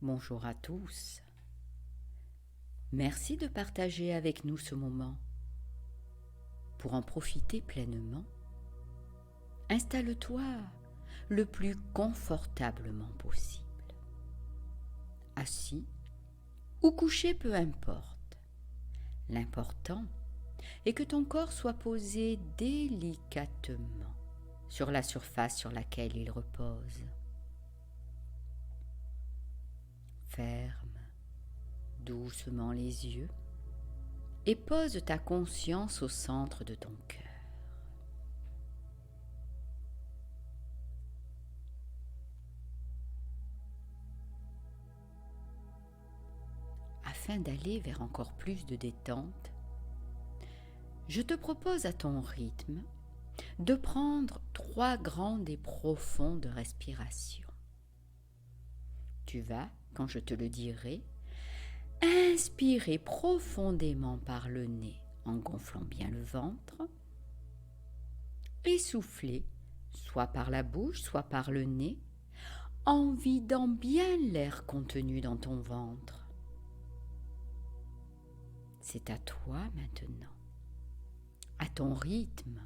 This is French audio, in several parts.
Bonjour à tous. Merci de partager avec nous ce moment. Pour en profiter pleinement, installe-toi le plus confortablement possible. Assis ou couché, peu importe. L'important est que ton corps soit posé délicatement sur la surface sur laquelle il repose. Ferme doucement les yeux et pose ta conscience au centre de ton cœur. Afin d'aller vers encore plus de détente, je te propose à ton rythme de prendre 3 grandes et profondes respirations. Tu vas, quand je te le dirai, inspirer profondément par le nez en gonflant bien le ventre et souffler soit par la bouche, soit par le nez en vidant bien l'air contenu dans ton ventre. C'est à toi maintenant, à ton rythme.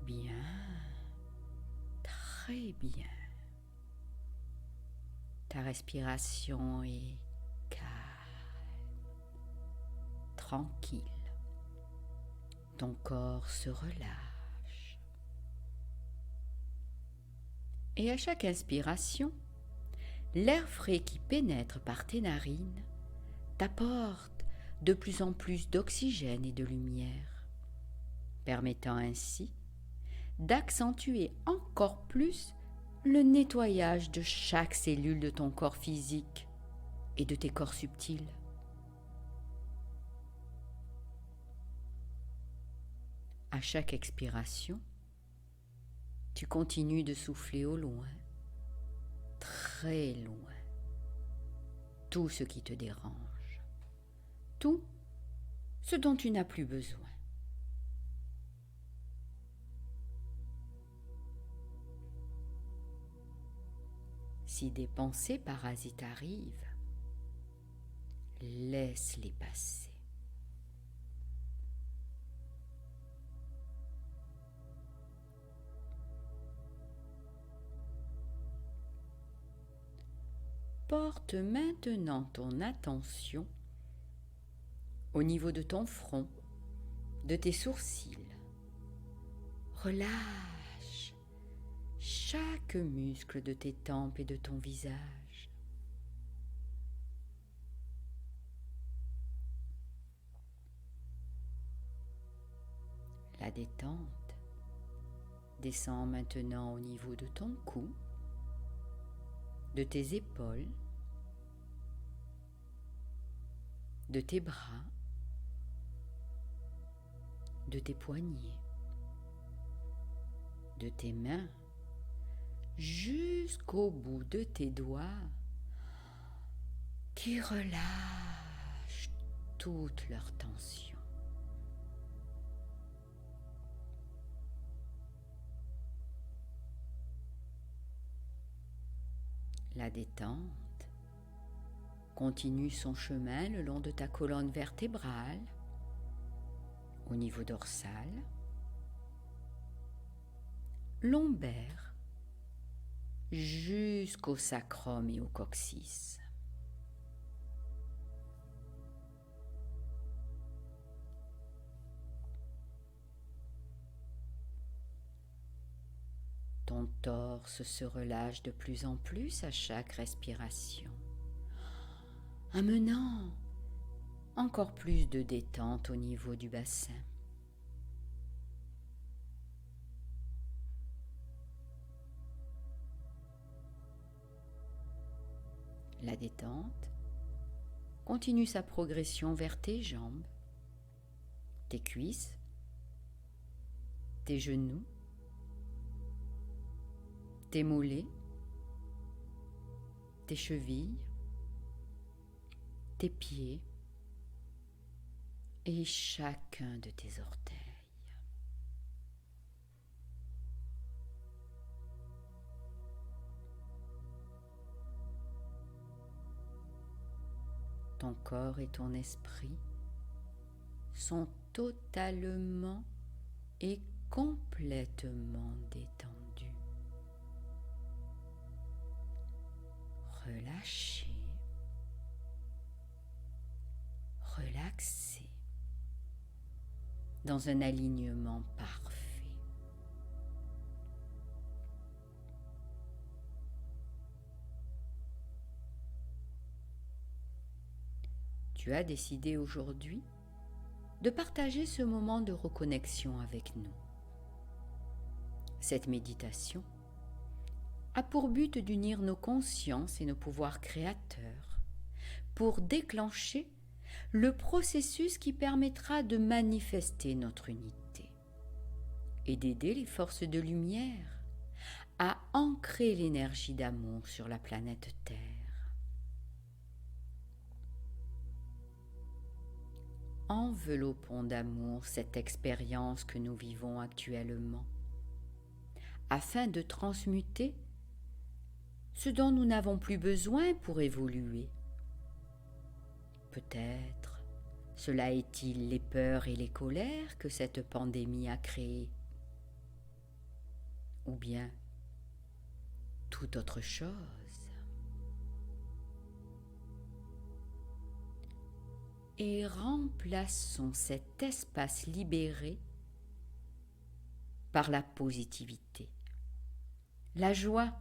Bien, très bien. Ta respiration est calme, tranquille. Ton corps se relâche. Et à chaque inspiration, l'air frais qui pénètre par tes narines t'apporte de plus en plus d'oxygène et de lumière, permettant ainsi d'accentuer encore plus le nettoyage de chaque cellule de ton corps physique et de tes corps subtils. À chaque expiration, tu continues de souffler au loin, très loin, tout ce qui te dérange, tout ce dont tu n'as plus besoin. Si des pensées parasites arrivent, laisse-les passer. Porte maintenant ton attention au niveau de ton front, de tes sourcils. Relâche chaque muscle de tes tempes et de ton visage. La détente descend maintenant au niveau de ton cou, de tes épaules, de tes bras, de tes poignets, de tes mains, jusqu'au bout de tes doigts qui relâchent toute leur tension. La détente continue son chemin le long de ta colonne vertébrale, au niveau dorsal, lombaire, jusqu'au sacrum et au coccyx. Ton torse se relâche de plus en plus à chaque respiration, amenant encore plus de détente au niveau du bassin. La détente continue sa progression vers tes jambes, tes cuisses, tes genoux, tes mollets, tes chevilles, tes pieds et chacun de tes orteils. Ton corps et ton esprit sont totalement et complètement détendus, relâchés, relaxés, dans un alignement parfait. Tu as décidé aujourd'hui de partager ce moment de reconnexion avec nous. Cette méditation a pour but d'unir nos consciences et nos pouvoirs créateurs pour déclencher le processus qui permettra de manifester notre unité et d'aider les forces de lumière à ancrer l'énergie d'amour sur la planète Terre. Enveloppons d'amour cette expérience que nous vivons actuellement, afin de transmuter ce dont nous n'avons plus besoin pour évoluer. Peut-être cela est-il les peurs et les colères que cette pandémie a créées, ou bien toute autre chose. Et remplaçons cet espace libéré par la positivité, la joie,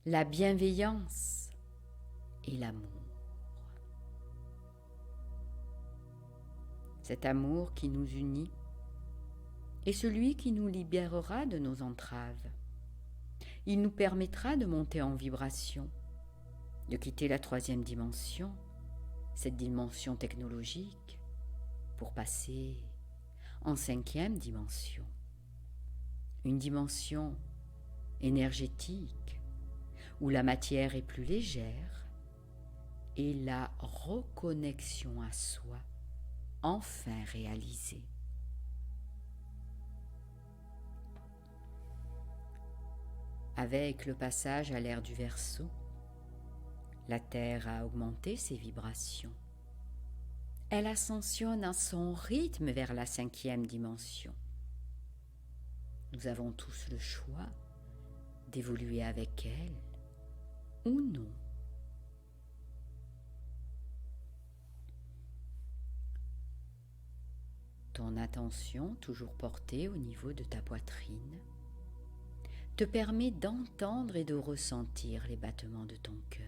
la bienveillance et l'amour. Cet amour qui nous unit est celui qui nous libérera de nos entraves. Il nous permettra de monter en vibration, de quitter la 3e dimension, cette dimension technologique, pour passer en 5e dimension. Une dimension énergétique où la matière est plus légère et la reconnexion à soi enfin réalisée. Avec le passage à l'ère du Verseau, la Terre a augmenté ses vibrations. Elle ascensionne à son rythme vers la 5e dimension. Nous avons tous le choix d'évoluer avec elle ou non. Ton attention, toujours portée au niveau de ta poitrine, te permet d'entendre et de ressentir les battements de ton cœur.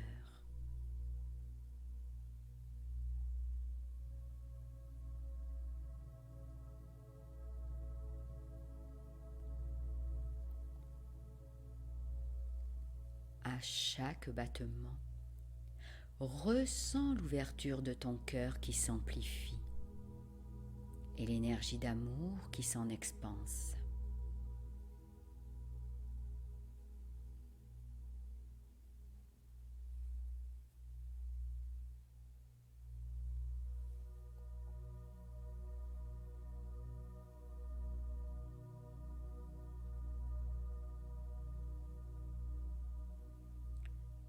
À chaque battement, ressens l'ouverture de ton cœur qui s'amplifie et l'énergie d'amour qui s'en expanse.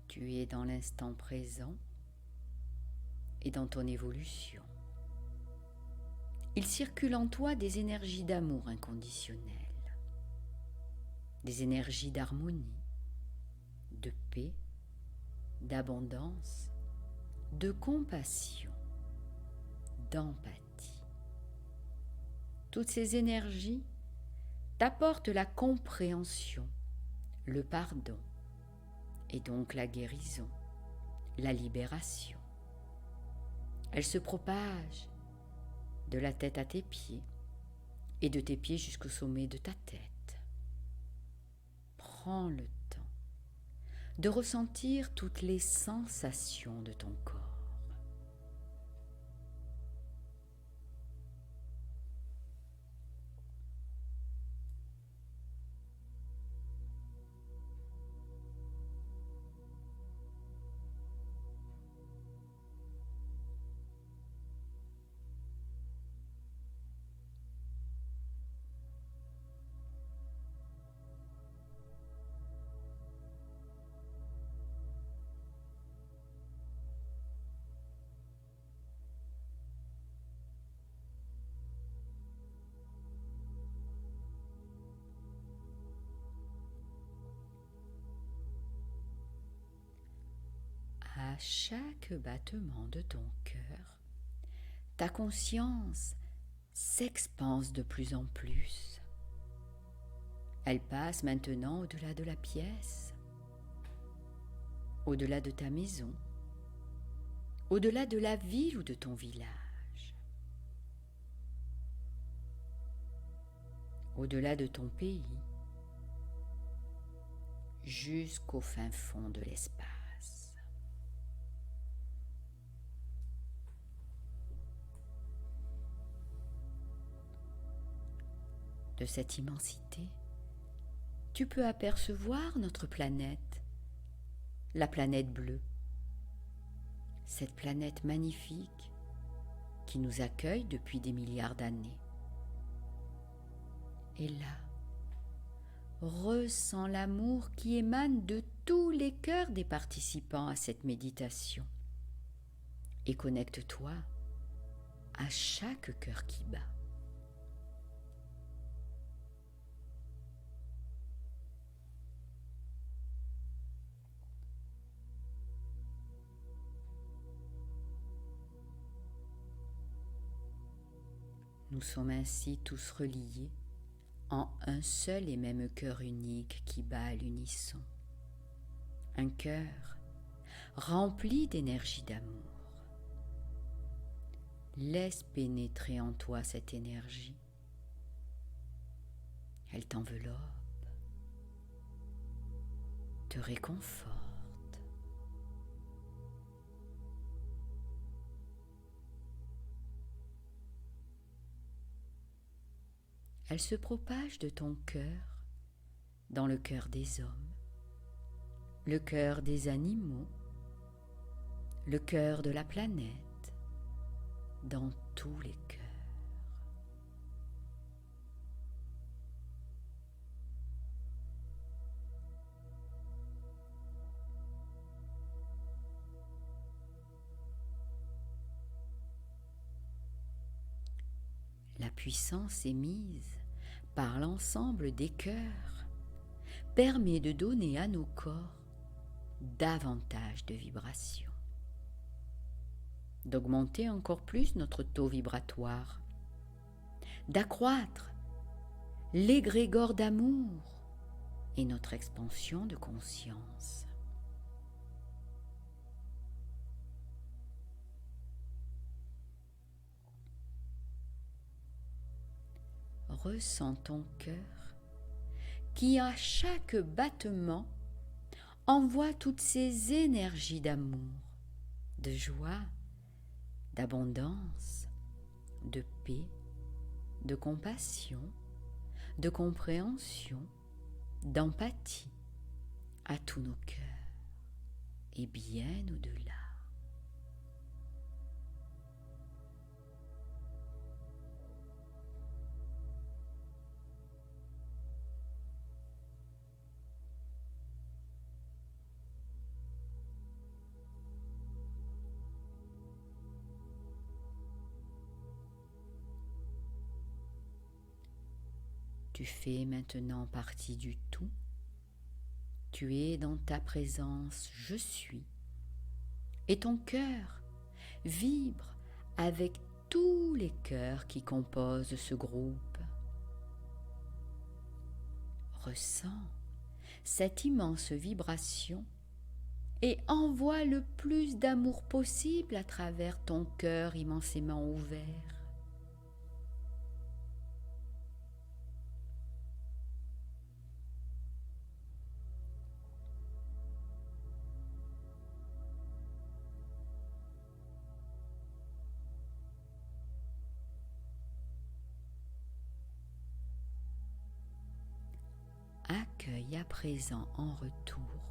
Tu es dans l'instant présent et dans ton évolution. Il circule en toi des énergies d'amour inconditionnel, des énergies d'harmonie, de paix, d'abondance, de compassion, d'empathie. Toutes ces énergies t'apportent la compréhension, le pardon, et donc la guérison, la libération. Elle se propage de la tête à tes pieds et de tes pieds jusqu'au sommet de ta tête. Prends le temps de ressentir toutes les sensations de ton corps. À chaque battement de ton cœur, ta conscience s'expanse de plus en plus. Elle passe maintenant au-delà de la pièce, au-delà de ta maison, au-delà de la ville ou de ton village, au-delà de ton pays, jusqu'au fin fond de l'espace. De cette immensité, tu peux apercevoir notre planète, la planète bleue, cette planète magnifique qui nous accueille depuis des milliards d'années. Et là, ressens l'amour qui émane de tous les cœurs des participants à cette méditation et connecte-toi à chaque cœur qui bat. Nous sommes ainsi tous reliés en un seul et même cœur unique qui bat à l'unisson. Un cœur rempli d'énergie d'amour. Laisse pénétrer en toi cette énergie. Elle t'enveloppe, te réconforte. Elle se propage de ton cœur dans le cœur des hommes, le cœur des animaux, le cœur de la planète, dans tous les cœurs. La puissance émise par l'ensemble des cœurs permet de donner à nos corps davantage de vibrations, d'augmenter encore plus notre taux vibratoire, d'accroître l'égrégore d'amour et notre expansion de conscience. Ressens ton cœur qui, à chaque battement, envoie toutes ces énergies d'amour, de joie, d'abondance, de paix, de compassion, de compréhension, d'empathie à tous nos cœurs et bien au-delà. Tu fais maintenant partie du tout. Tu es dans ta présence, je suis. Et ton cœur vibre avec tous les cœurs qui composent ce groupe. Ressens cette immense vibration et envoie le plus d'amour possible à travers ton cœur immensément ouvert. accueille à présent en retour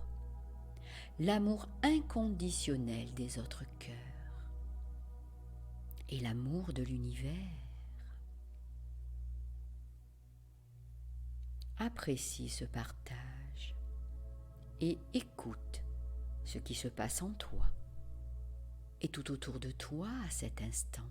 l'amour inconditionnel des autres cœurs et l'amour de l'univers. Apprécie ce partage et écoute ce qui se passe en toi et tout autour de toi à cet instant.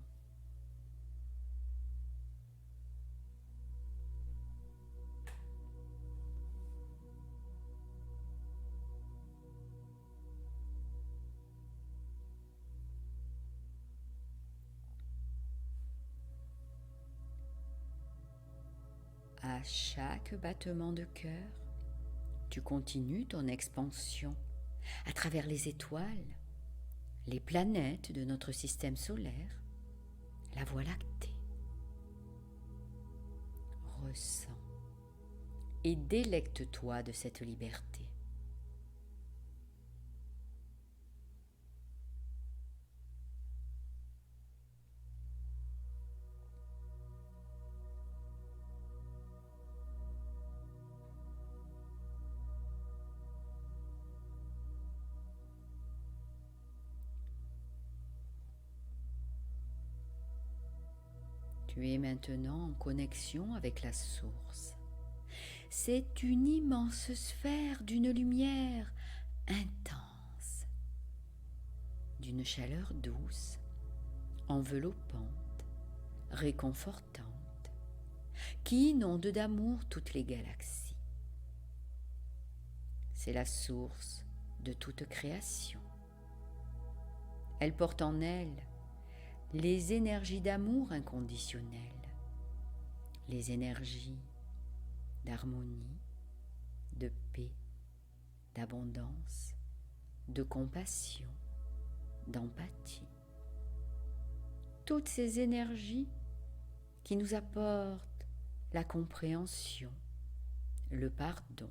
À chaque battement de cœur, tu continues ton expansion à travers les étoiles, les planètes de notre système solaire, la Voie lactée. Ressens et délecte-toi de cette liberté. Tu es maintenant en connexion avec la source. C'est une immense sphère d'une lumière intense, d'une chaleur douce, enveloppante, réconfortante, qui inonde d'amour toutes les galaxies. C'est la source de toute création. Elle porte en elle les énergies d'amour inconditionnel, les énergies d'harmonie, de paix, d'abondance, de compassion, d'empathie. Toutes ces énergies qui nous apportent la compréhension, le pardon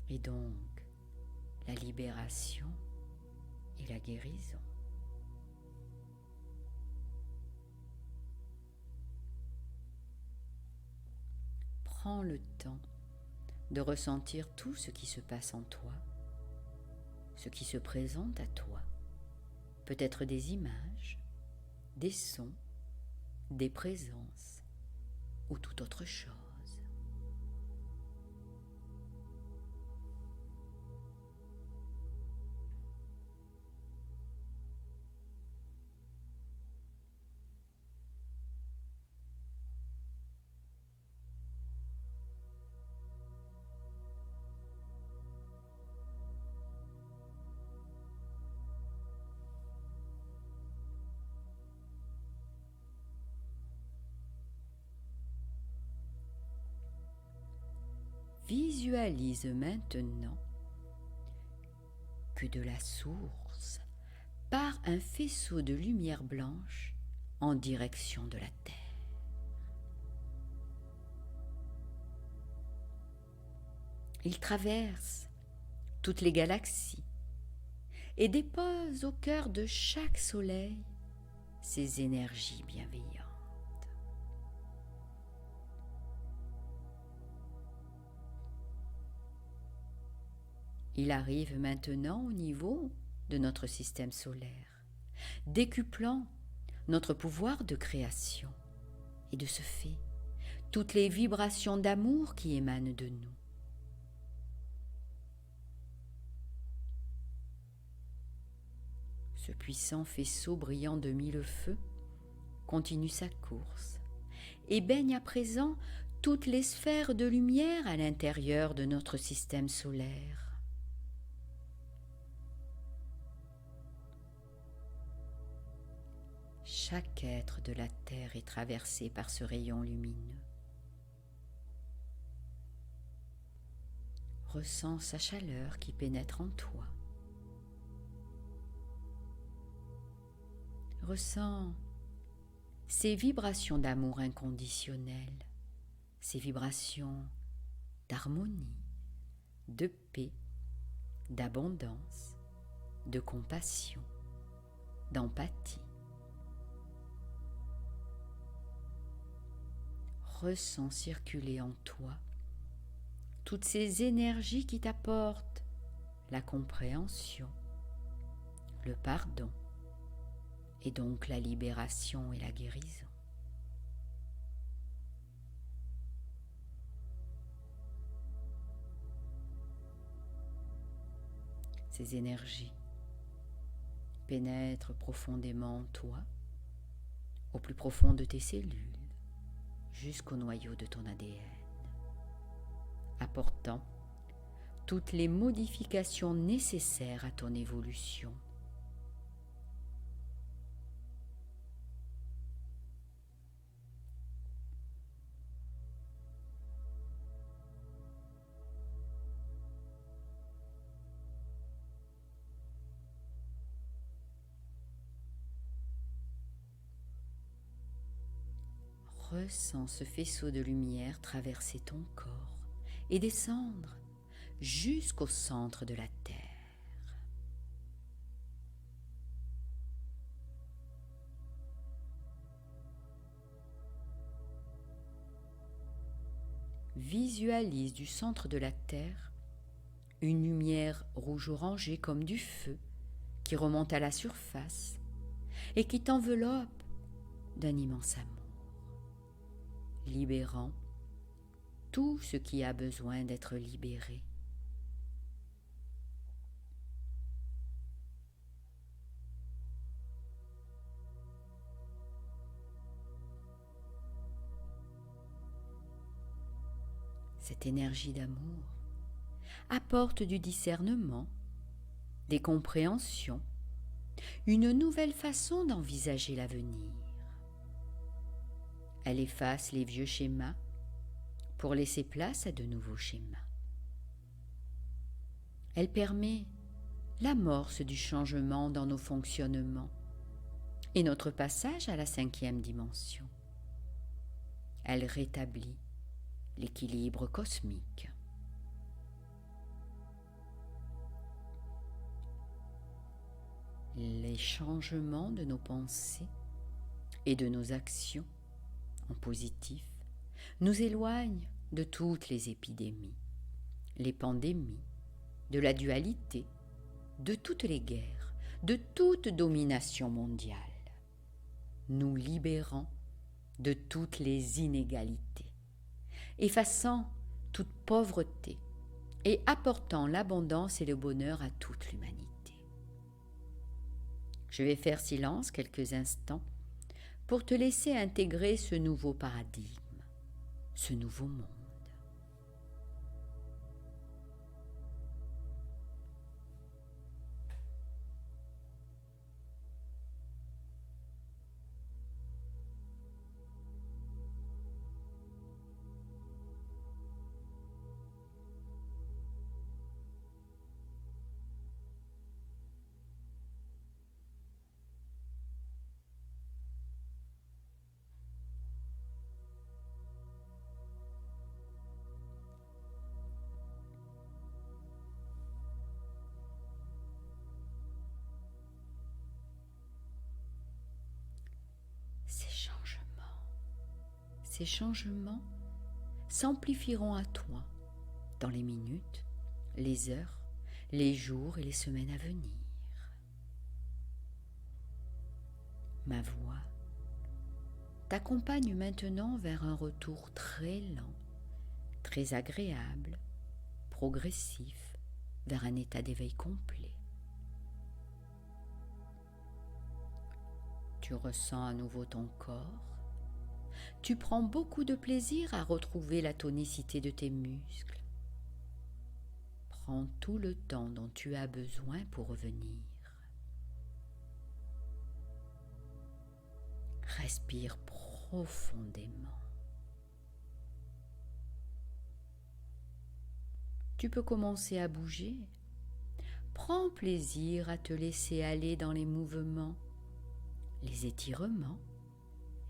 et donc la libération et la guérison. Prends le temps de ressentir tout ce qui se passe en toi, ce qui se présente à toi, peut-être des images, des sons, des présences ou toute autre chose. Visualise maintenant que de la source part un faisceau de lumière blanche en direction de la Terre. Il traverse toutes les galaxies et dépose au cœur de chaque soleil ses énergies bienveillantes. Il arrive maintenant au niveau de notre système solaire, décuplant notre pouvoir de création et de ce fait, toutes les vibrations d'amour qui émanent de nous. Ce puissant faisceau brillant de mille feux continue sa course et baigne à présent toutes les sphères de lumière à l'intérieur de notre système solaire. Chaque être de la Terre est traversé par ce rayon lumineux. Ressens sa chaleur qui pénètre en toi. Ressens ces vibrations d'amour inconditionnel, ces vibrations d'harmonie, de paix, d'abondance, de compassion, d'empathie. Ressens circuler en toi toutes ces énergies qui t'apportent la compréhension, le pardon et donc la libération et la guérison. Ces énergies pénètrent profondément en toi, au plus profond de tes cellules, jusqu'au noyau de ton ADN, apportant toutes les modifications nécessaires à ton évolution. Ressens ce faisceau de lumière traverser ton corps et descendre jusqu'au centre de la Terre. Visualise du centre de la Terre une lumière rouge-orangée comme du feu qui remonte à la surface et qui t'enveloppe d'un immense amour, libérant tout ce qui a besoin d'être libéré. Cette énergie d'amour apporte du discernement, des compréhensions, une nouvelle façon d'envisager l'avenir. Elle efface les vieux schémas pour laisser place à de nouveaux schémas. Elle permet l'amorce du changement dans nos fonctionnements et notre passage à la 5e dimension. Elle rétablit l'équilibre cosmique. Les changements de nos pensées et de nos actions en positif nous éloignent de toutes les épidémies, les pandémies, de la dualité, de toutes les guerres, de toute domination mondiale, nous libérant de toutes les inégalités, effaçant toute pauvreté et apportant l'abondance et le bonheur à toute l'humanité. Je vais faire silence quelques instants pour te laisser intégrer ce nouveau paradigme, ce nouveau monde. Ces changements s'amplifieront à toi dans les minutes, les heures, les jours et les semaines à venir. Ma voix t'accompagne maintenant vers un retour très lent, très agréable, progressif, vers un état d'éveil complet. Tu ressens à nouveau ton corps. Tu prends beaucoup de plaisir à retrouver la tonicité de tes muscles. Prends tout le temps dont tu as besoin pour revenir. Respire profondément. Tu peux commencer à bouger. Prends plaisir à te laisser aller dans les mouvements, les étirements,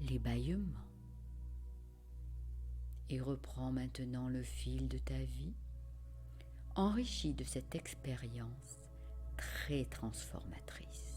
les bâillements. Et reprends maintenant le fil de ta vie, enrichi de cette expérience très transformatrice.